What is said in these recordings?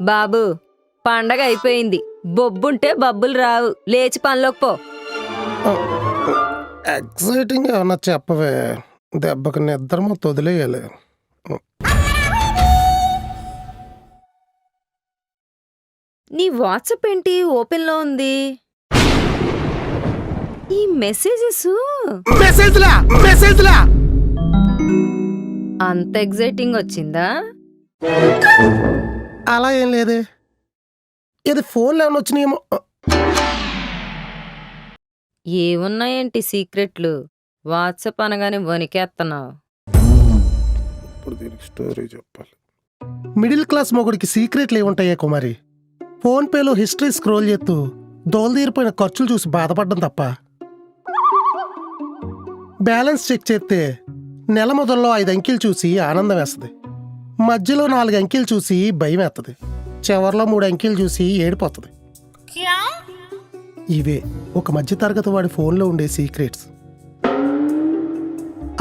బాబు పండగ అయిపోయింది. బొబ్బుంటే బబ్బులు రావు. లేచి పనిలోకి పో. ఎక్సైటింగ్ ఏమన్నా చెప్పవే, దెబ్బకి నిద్ర మొత్తం వదిలేయాలి. నీ వాట్సాప్ ఏంటి ఓపెన్లో ఉంది? ఈ మెసేజెస్ అంత ఎగ్జైటింగ్ వచ్చిందా? అలా ఏం లేదే, ఇది ఫోన్లో ఏమన్నా వచ్చినాయేమో. ఏమున్నాయేంటి సీక్రెట్లు? వాట్సాప్ అనగానే వణికేస్తున్నావు. ఇప్పుడు దీనికి స్టోరీ చెప్పాలి. మిడిల్ క్లాస్ మొగుడికి సీక్రెట్లు ఏముంటాయే కుమారి? ఫోన్పేలో హిస్టరీ స్క్రోల్ చేస్తూ దోలదీరిపోయిన ఖర్చులు చూసి బాధపడడం తప్ప, బ్యాలెన్స్ చెక్ చేస్తే నెల మొదల్లో 5 అంకెలు చూసి ఆనందం వేస్తుంది, మధ్యలో 4 అంకెలు చూసి భయం వేస్తుంది, చివరిలో 3 అంకెలు చూసి ఏడిపోతుంది. ఇవే ఒక మధ్యతరగతి వాడి ఫోన్లో ఉండే సీక్రెట్స్.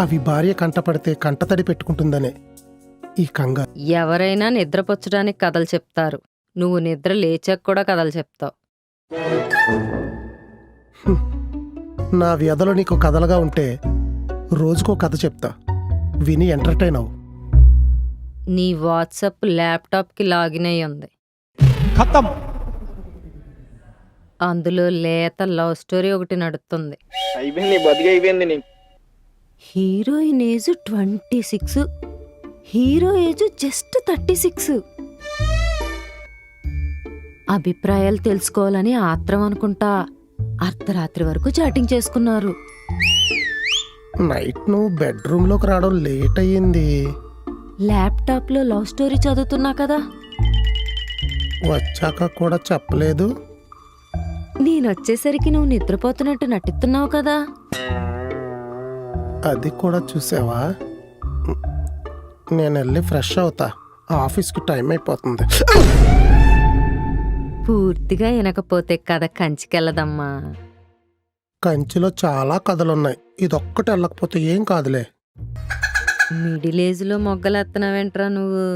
అవి భార్య కంటపడితే కంటతడి పెట్టుకుంటుందనే ఈ కంగారు. ఎవరైనా నిద్రపుచ్చడానికి కథలు చెప్తారు. నువ్వు నిద్ర లేచాక కూడా కథలు చెప్తావు. నా వ్యధలో నీకు కథలుగా ఉంటే రోజుకో కథ చెప్తా, విని ఎంటర్టైన్ అవ్వు. నీ వాట్సాప్ ల్యాప్టాప్కి లాగిన్ అయి ఉంది. ఖతం. అందులో లేత లవ్ స్టోరీ ఒకటి నడుస్తుంది. అయిపోయింది, బతికైపోయింది నీకు. Heroine age 26, hero age just 36. అభిప్రాయాలు తెలుసుకోవాలని ఆత్రం అనుకుంటా అర్ధరాత్రి వరకు చాటింగ్ చేసుకున్నారు. నైట్ నువ్వు బెడ్రూమ్లోకి రావడం లేట్ అయ్యింది. ల్యాప్టాప్లో లవ్ స్టోరీ చదువుతున్నా కదా. వచ్చాక కూడా చెప్పలేదు. నేనొచ్చేసరికి నువ్వు నిద్రపోతున్నట్టు నటిస్తున్నావు కదా. అది కూడా చూసావా? నేను వెళ్ళి ఫ్రెష్ అవుతా, ఆఫీస్కి టైం అయిపోతుంది. పూర్తిగా వినకపోతే కథ కంచికెళ్ళదమ్మా. కంచిలో చాలా కథలున్నాయి, ఇదొక్కటి వెళ్ళకపోతే ఏం కాదులే. మిడిల్ ఏజ్లో మొగ్గలేస్తున్నావేంట్రా నువ్వు?